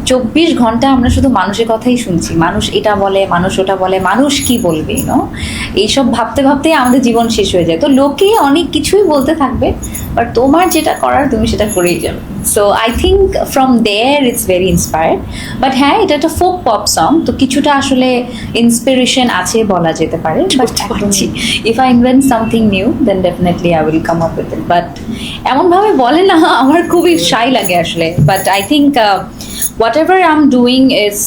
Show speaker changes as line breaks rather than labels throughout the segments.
24 ঘন্টা আমরা শুধু মানুষের কথাই শুনছি, মানুষ এটা বলে, মানুষ ওটা বলে, মানুষ কি বলবে, এইসব ভাবতে ভাবতেই আমাদের জীবন শেষ হয়ে যায়। তো লোকে অনেক কিছুই বলতে থাকবে, বাট তোমার যেটা করার তুমি সেটা করেই যাবে। So I think from there it's very inspired. But হ্যাঁ, এটা একটা ফোক পপ সং, তো কিছুটা আসলে ইন্সপিরেশন আছে বলা যেতে পারে। But if I invent something new then definitely I will come up with it. But এমনভাবে বলে না, আমার খুবই শাই লাগে আসলে। But I think whatever I am doing is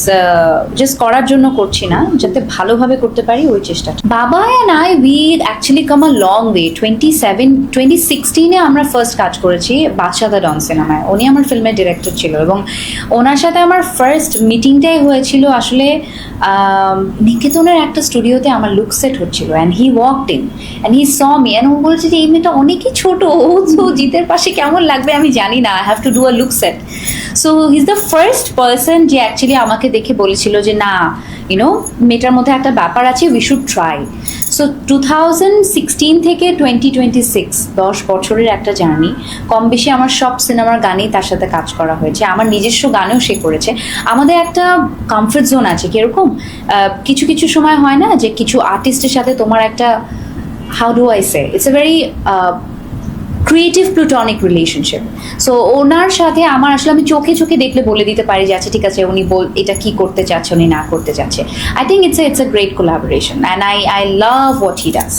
just করার জন্য করছি না, যাতে ভালোভাবে করতে পারি ওই চেষ্টাটা। বাবা and I we actually come a long way. 2016-এ আমরা ফার্স্ট কাজ করেছি বাদশা দ্য ডন সিনেমায়। উনি আমার ফিল্মের ডিরেক্টর ছিল, এবং ওনার সাথে আমার ফার্স্ট মিটিংটাই হয়েছিল আসলে নিকেতনের একটা স্টুডিওতে আমার লুক সেট হচ্ছিল। And he walked in and he saw me and ও বলছে যে এই মেয়েটা অনেকই ছোটো, ও জিতের পাশে কেমন লাগবে আমি জানি না, I have to do a look set. So he is the first person যে অ্যাকচুয়ালি আমাকে দেখে বলেছিল যে না, মেয়েটার মধ্যে একটা ব্যাপার আছে, উই শুড ট্রাই। সো 2016 থেকে 2026, 10 বছরের একটা জার্নি। কম বেশি আমার সব সিনেমার গানেই তার সাথে কাজ করা হয়েছে, আমার নিজস্ব গানেও সে করেছে। আমাদের একটা কমফর্ট জোন আছে, কিরকম কিছু কিছু সময় হয় না যে কিছু আর্টিস্টের সাথে তোমার একটা, how do I say, it's a very creative প্লুটনিক relationship. So ওনার সাথে আমার আসলে আমি চোখে চোখে দেখলে বলে দিতে পারি যে আচ্ছা ঠিক আছে, উনি এটা কি করতে চাচ্ছে, উনি না করতে চাচ্ছে। I think it's a great collaboration and I love what he does.